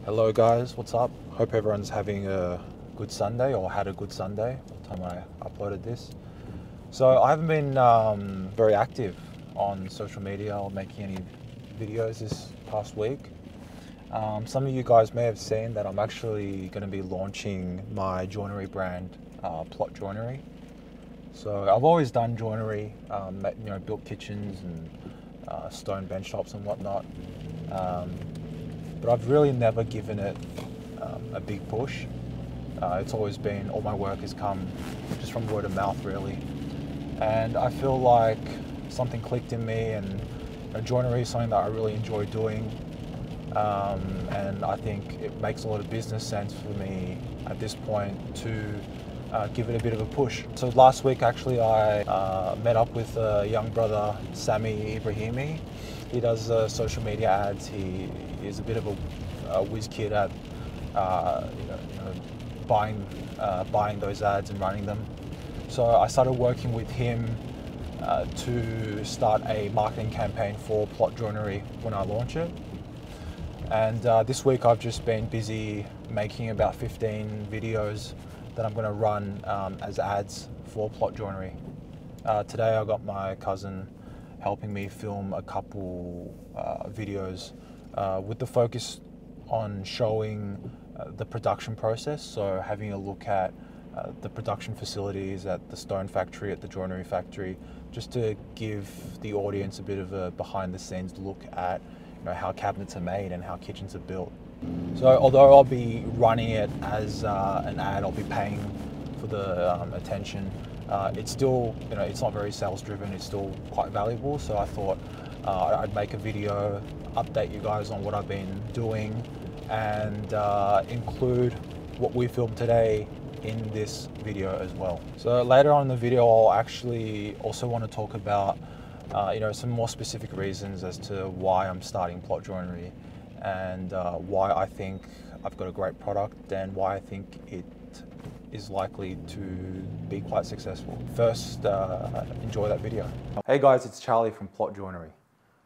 Hello guys, what's up? Hope everyone's having a good Sunday or had a good Sunday by the time I uploaded this. So I haven't been very active on social media or making any videos this past week. Some of you guys may have seen that I'm actually going to be launching my joinery brand, Plot Joinery. So I've always done joinery, built kitchens and stone bench tops and whatnot. But I've really never given it a big push. It's always been, all my work has come just from word of mouth really. And I feel like something clicked in me, and joinery is something that I really enjoy doing. And I think it makes a lot of business sense for me at this point to give it a bit of a push. So last week actually I met up with a young brother, Sami Ibrahimi. He does social media ads. He is a bit of a whiz kid at buying those ads and running them. So I started working with him to start a marketing campaign for Plot Joinery when I launch it. And this week I've just been busy making about 15 videos that I'm going to run as ads for Plot Joinery. Today I got my cousin helping me film a couple videos with the focus on showing the production process. So having a look at the production facilities at the stone factory, at the joinery factory, just to give the audience a bit of a behind the scenes look at how cabinets are made and how kitchens are built. So although I'll be running it as an ad, I'll be paying for the attention. It's still, it's not very sales driven. It's still quite valuable. So I thought I'd make a video, update you guys on what I've been doing, and include what we filmed today in this video as well. So later on in the video, I'll actually also want to talk about some more specific reasons as to why I'm starting Plot Joinery, and why I think I've got a great product and why I think it is likely to be quite successful. First, enjoy that video. Hey guys, it's Charlie from Plot Joinery.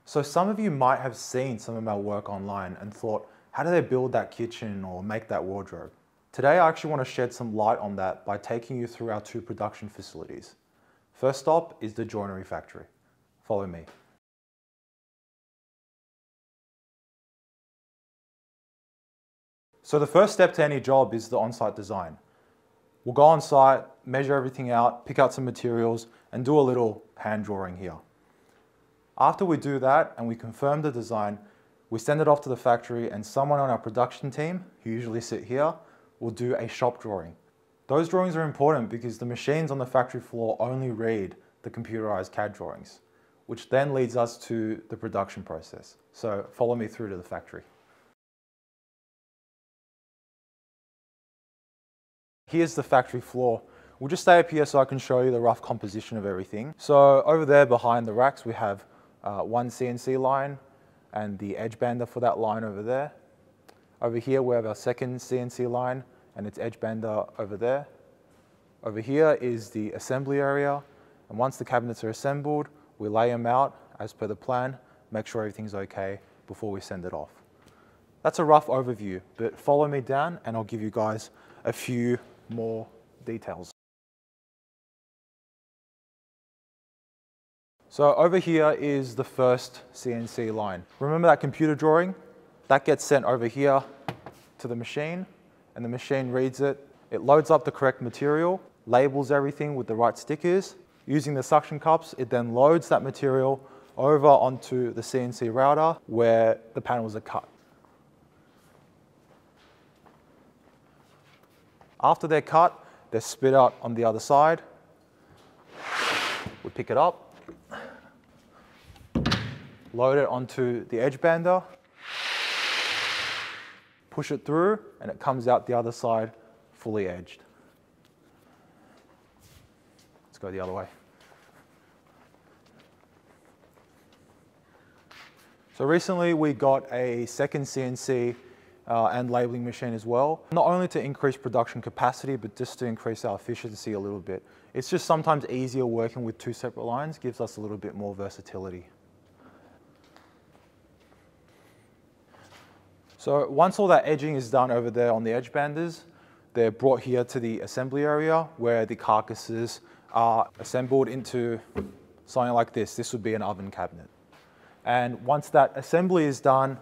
So some of you might have seen some of my work online and thought, how do they build that kitchen or make that wardrobe? Today I actually want to shed some light on that by taking you through our two production facilities. First stop is the Joinery Factory. Follow me. So the first step to any job is the on-site design. We'll go on site, measure everything out, pick out some materials, and do a little hand drawing here. After we do that and we confirm the design, we send it off to the factory, and someone on our production team, who usually sit here, will do a shop drawing. Those drawings are important because the machines on the factory floor only read the computerized CAD drawings, which then leads us to the production process. So follow me through to the factory. Here's the factory floor. We'll just stay up here so I can show you the rough composition of everything. So over there behind the racks, we have one CNC line and the edge bander for that line over there. Over here, we have our second CNC line and its edge bander over there. Over here is the assembly area. And once the cabinets are assembled, we lay them out as per the plan, make sure everything's okay before we send it off. That's a rough overview, but follow me down and I'll give you guys a few more details. So over here is the first CNC line. Remember that computer drawing? That gets sent over here to the machine, and the machine reads it. It loads up the correct material, labels everything with the right stickers. Using the suction cups, it then loads that material over onto the CNC router where the panels are cut. After they're cut, they're spit out on the other side. We pick it up, load it onto the edge bander, push it through, and it comes out the other side fully edged. Let's go the other way. So recently we got a second CNC and labeling machine as well, not only to increase production capacity, but just to increase our efficiency a little bit. It's just sometimes easier working with two separate lines, gives us a little bit more versatility. So once all that edging is done over there on the edge banders, they're brought here to the assembly area where the carcasses are assembled into something like this. This would be an oven cabinet. And once that assembly is done,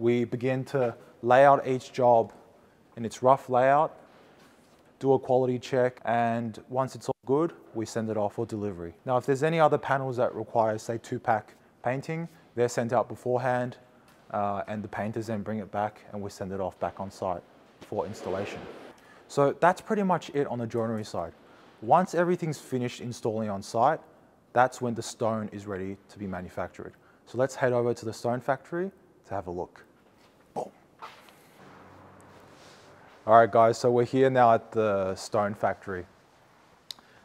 we begin to lay out each job in its rough layout, do a quality check, and once it's all good, we send it off for delivery. Now, if there's any other panels that require, say, 2-pack painting, they're sent out beforehand, and the painters then bring it back and we send it off back on site for installation. So that's pretty much it on the joinery side. Once everything's finished installing on site, that's when the stone is ready to be manufactured. So let's head over to the stone factory to have a look. Boom. All right, guys, so we're here now at the stone factory.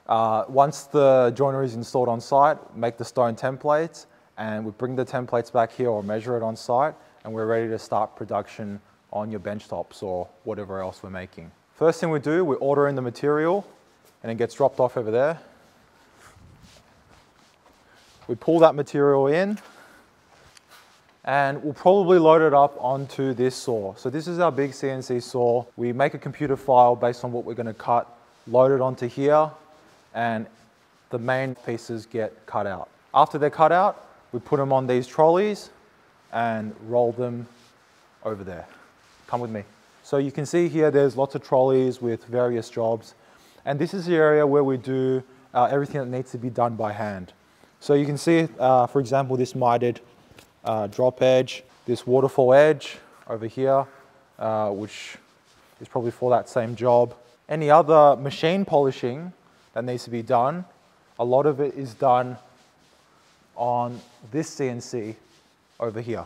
Once the joinery is installed on site, make the stone templates, and we bring the templates back here or measure it on site, and we're ready to start production on your bench tops or whatever else we're making. First thing we do, we order in the material, and it gets dropped off over there. We pull that material in, and we'll probably load it up onto this saw. So this is our big CNC saw. We make a computer file based on what we're going to cut, load it onto here, and the main pieces get cut out. After they're cut out, we put them on these trolleys and roll them over there. Come with me. So you can see here there's lots of trolleys with various jobs, and this is the area where we do everything that needs to be done by hand. So you can see, for example, this mitered drop edge, this waterfall edge over here, which is probably for that same job. Any other machine polishing that needs to be done, a lot of it is done on this CNC over here.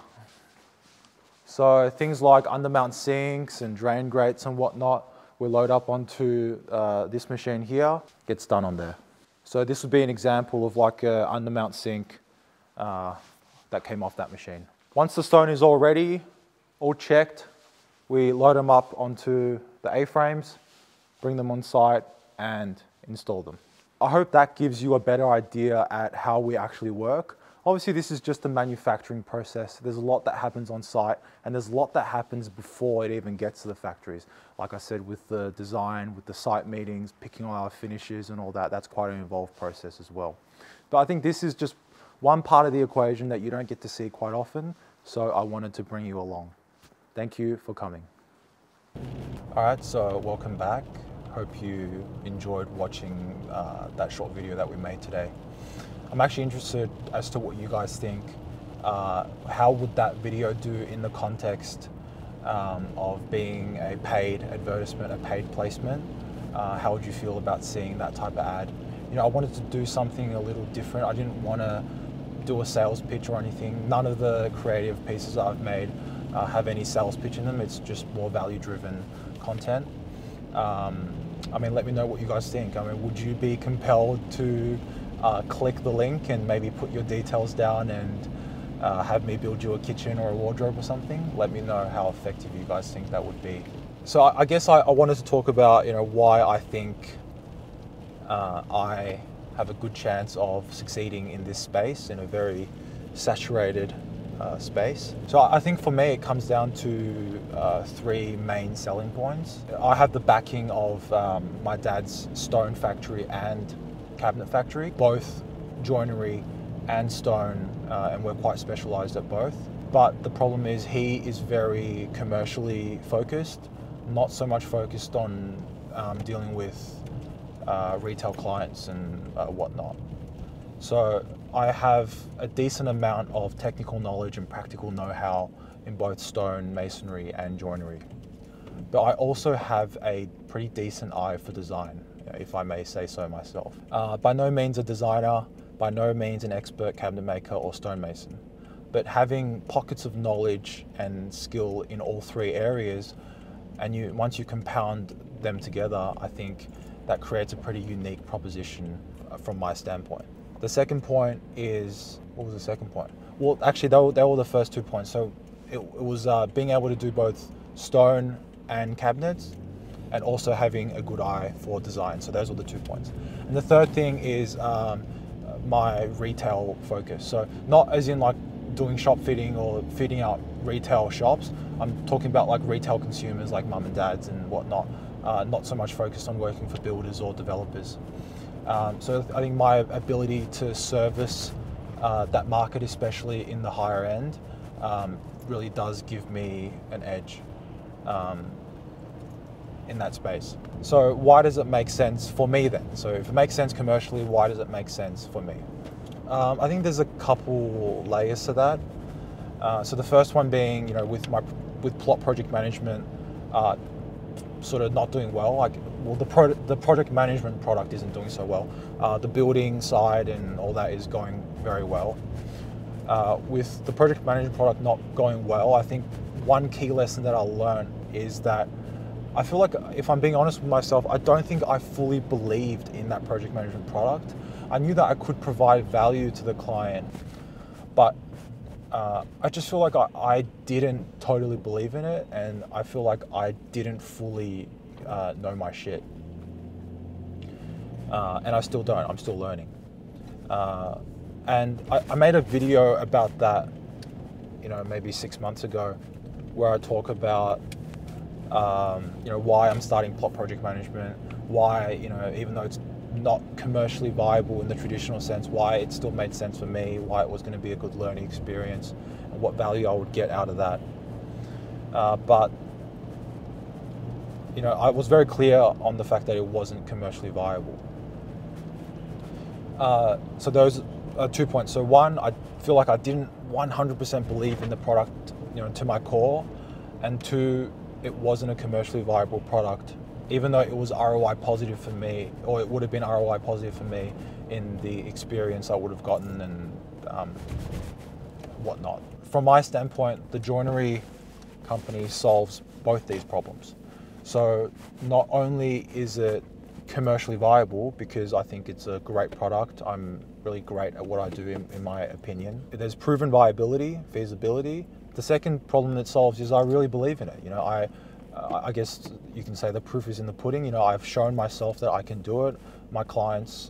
So things like undermount sinks and drain grates and whatnot, we load up onto this machine here, gets done on there. So this would be an example of like an undermount sink that came off that machine. Once the stone is all ready, all checked, we load them up onto the A-frames, bring them on site and install them. I hope that gives you a better idea at how we actually work. Obviously, this is just a manufacturing process. There's a lot that happens on site, and there's a lot that happens before it even gets to the factories. Like I said, with the design, with the site meetings, picking all our finishes and all that, that's quite an involved process as well. But I think this is just one part of the equation that you don't get to see quite often, so I wanted to bring you along. Thank you for coming. All right, so welcome back. Hope you enjoyed watching that short video that we made today. I'm actually interested as to what you guys think. How would that video do in the context of being a paid advertisement, a paid placement? How would you feel about seeing that type of ad? You know, I wanted to do something a little different. I didn't want to do a sales pitch or anything. None of the creative pieces that I've made have any sales pitch in them. It's just more value-driven content. I mean, let me know what you guys think. I mean, would you be compelled to click the link and maybe put your details down and have me build you a kitchen or a wardrobe or something? Let me know how effective you guys think that would be. So I guess I wanted to talk about, you know, why I think I have a good chance of succeeding in this space, in a very saturated space. So I think for me it comes down to 3 main selling points. I have the backing of my dad's stone factory and cabinet factory, both joinery and stone, and we're quite specialized at both. But the problem is he is very commercially focused, not so much focused on dealing with retail clients and whatnot. So I have a decent amount of technical knowledge and practical know-how in both stone, masonry and joinery. But I also have a pretty decent eye for design, if I may say so myself. By no means a designer, by no means an expert cabinet maker or stonemason, but having pockets of knowledge and skill in all 3 areas, and once you compound them together, I think that creates a pretty unique proposition from my standpoint. The second point is, what was the second point? Well, actually, they were the first 2 points. So it was being able to do both stone and cabinets, and also having a good eye for design. So those are the 2 points. And the third thing is my retail focus. So not as in like doing shop fitting or fitting out retail shops. I'm talking about like retail consumers like mum and dads and whatnot, not so much focused on working for builders or developers. So I think my ability to service that market, especially in the higher end, really does give me an edge in that space. So why does it make sense for me then? So if it makes sense commercially, why does it make sense for me? I think there's a couple layers to that. So the first one being, with plot project management, sort of not doing well. The project management product isn't doing so well. The building side and all that is going very well. With the project management product not going well, I think one key lesson that I learned is that I feel like, if I'm being honest with myself, I don't think I fully believed in that project management product. I knew that I could provide value to the client, but I just feel like I didn't totally believe in it, and I feel like I didn't fully know my shit. And I still don't. I'm still learning. And I made a video about that, maybe 6 months ago, where I talk about, why I'm starting plot project management, why, even though it's not commercially viable in the traditional sense, why it still made sense for me, why it was going to be a good learning experience, and what value I would get out of that. But I was very clear on the fact that it wasn't commercially viable. So those are 2 points. So one, I feel like I didn't 100% believe in the product, to my core, and two, it wasn't a commercially viable product, even though it was ROI positive for me, or it would have been ROI positive for me in the experience I would have gotten and whatnot. From my standpoint, the joinery company solves both these problems. So not only is it commercially viable, because I think it's a great product, I'm really great at what I do in my opinion. There's proven viability, feasibility. The second problem it solves is I really believe in it. I guess you can say the proof is in the pudding. I've shown myself that I can do it. My clients,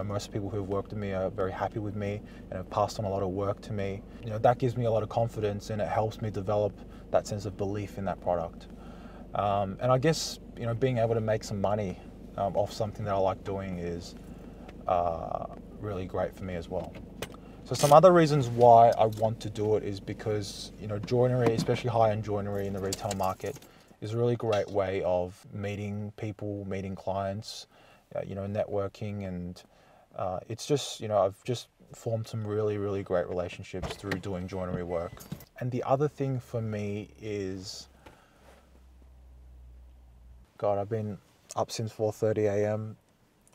most people who have worked with me are very happy with me and have passed on a lot of work to me. That gives me a lot of confidence, and it helps me develop that sense of belief in that product. And I guess, being able to make some money off something that I like doing is really great for me as well. So some other reasons why I want to do it is because, joinery, especially high-end joinery in the retail market, is a really great way of meeting people, meeting clients, networking, and it's just, I've just formed some really, really great relationships through doing joinery work. And the other thing for me is, God, I've been up since 4:30 a.m.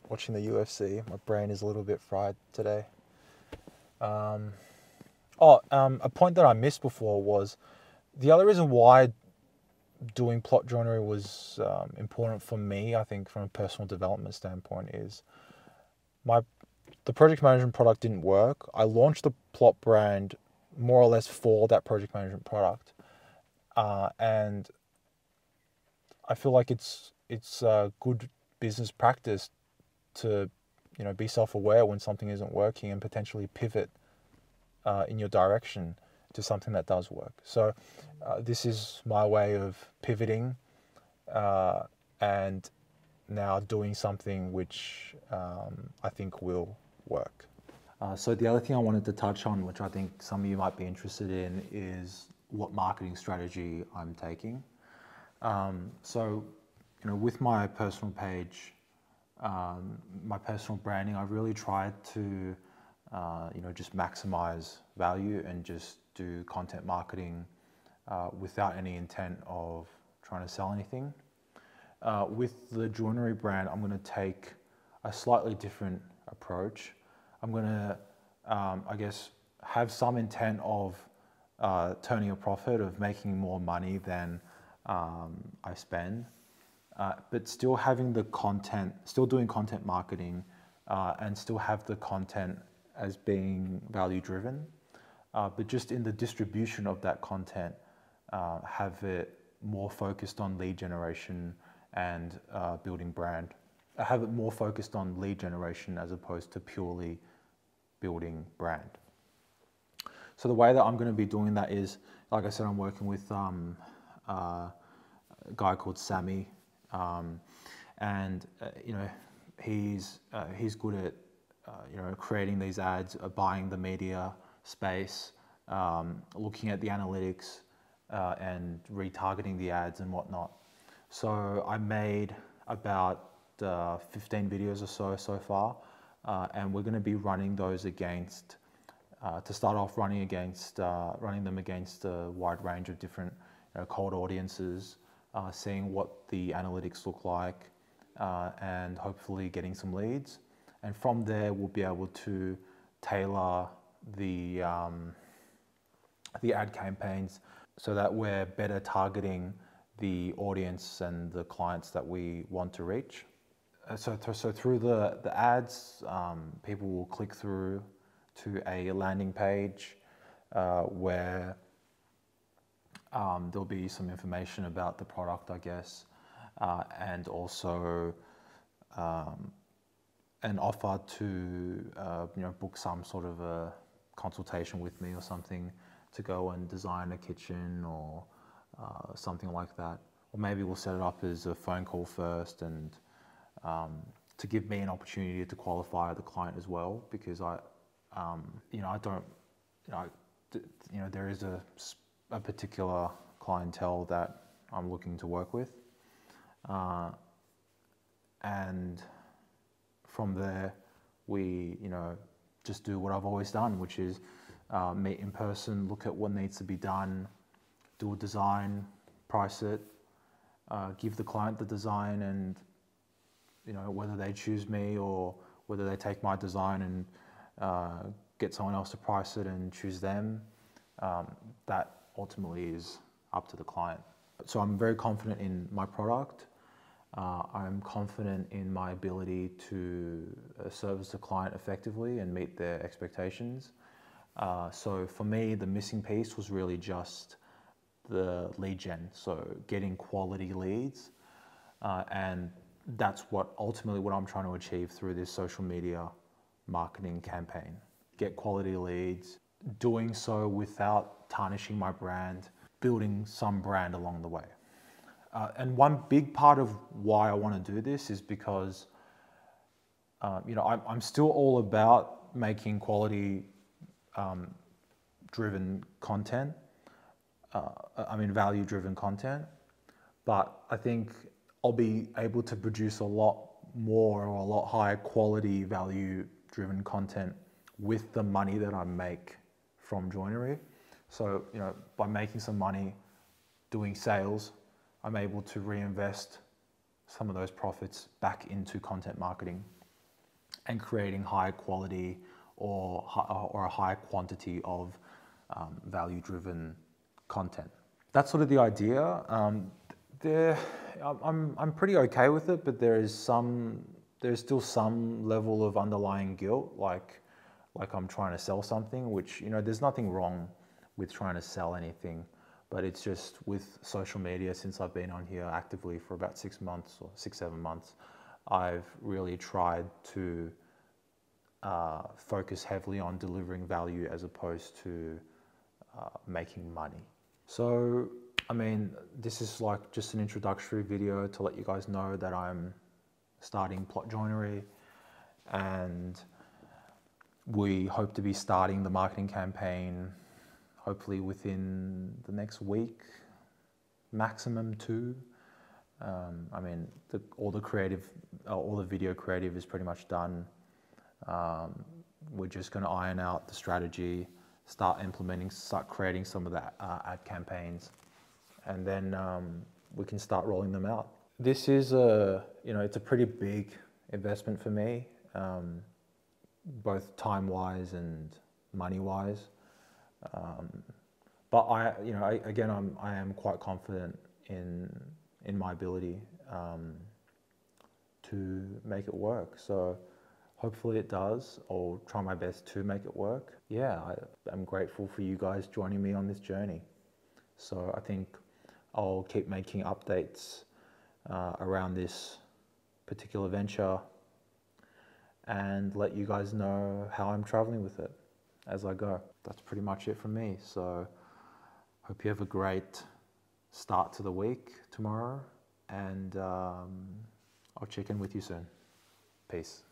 watching the UFC. My brain is a little bit fried today. A point that I missed before was the other reason why doing plot joinery was important for me, I think, from a personal development standpoint, is the project management product didn't work. I launched the plot brand more or less for that project management product, and I feel like it's a good business practice to be self-aware when something isn't working and potentially pivot in your direction to something that does work. So this is my way of pivoting and now doing something which I think will work. So the other thing I wanted to touch on, which I think some of you might be interested in, is what marketing strategy I'm taking. So with my personal page, my personal branding, I've really tried to just maximize value and just do content marketing without any intent of trying to sell anything. With the joinery brand, I'm going to take a slightly different approach. I'm going to, I guess, have some intent of turning a profit, of making more money than I spend, but still having the content, still doing content marketing, and still have the content as being value driven, but just in the distribution of that content, have it more focused on lead generation and building brand. I have it more focused on lead generation as opposed to purely building brand. So the way that I'm going to be doing that is like I said, I'm working with a guy called Sammy, and you know, he's good at you know, creating these ads, buying the media space, looking at the analytics, and retargeting the ads and whatnot. So I made about 15 videos or so far, and we're going to be running those against, to start off, running them against a wide range of different cold audiences, seeing what the analytics look like, and hopefully getting some leads. And from there, we'll be able to tailor the ad campaigns so that we're better targeting the audience and the clients that we want to reach. So through the ads, people will click through to a landing page where there'll be some information about the product, I guess, and also an offer to you know, book some sort of a consultation with me or something to go and design a kitchen or something like that. Or maybe we'll set it up as a phone call first, and to give me an opportunity to qualify the client as well, because you know, I don't, you know, there is a particular clientele that I'm looking to work with, and from there, we, you know, just do what I've always done, which is meet in person, look at what needs to be done, do a design, price it, give the client the design, and you know, whether they choose me or whether they take my design and get someone else to price it and choose them, that ultimately is up to the client. So I'm very confident in my product. I'm confident in my ability to service the client effectively and meet their expectations. So for me, the missing piece was really just the lead gen, so getting quality leads, and that's ultimately what I'm trying to achieve through this social media marketing campaign. Get quality leads, doing so without tarnishing my brand, building some brand along the way. And one big part of why I want to do this is because you know, I'm still all about making quality driven content. I mean, value driven content, but I think I'll be able to produce a lot more or a lot higher quality value driven content with the money that I make from joinery. So, you know, by making some money doing sales, I'm able to reinvest some of those profits back into content marketing and creating high quality or a high quantity of value-driven content. That's sort of the idea. I'm pretty okay with it, but there's still some level of underlying guilt, like I'm trying to sell something, which, you know, there's nothing wrong with trying to sell anything. But it's just with social media, since I've been on here actively for about 6 months or 6-7 months, I've really tried to focus heavily on delivering value as opposed to making money. So, I mean, this is like just an introductory video to let you guys know that I'm starting Plot Joinery, and we hope to be starting the marketing campaign hopefully within the next week, maximum 2. I mean, all the video creative is pretty much done. We're just going to iron out the strategy, start creating some of the ad campaigns, and then we can start rolling them out. This is it's a pretty big investment for me, both time-wise and money-wise. But I am quite confident in my ability to make it work. So hopefully it does. I'll try my best to make it work. Yeah, I'm grateful for you guys joining me on this journey. So I think I'll keep making updates around this particular venture and let you guys know how I'm traveling with it as I go. That's pretty much it from me. So Hope you have a great start to the week tomorrow, and I'll check in with you soon. Peace.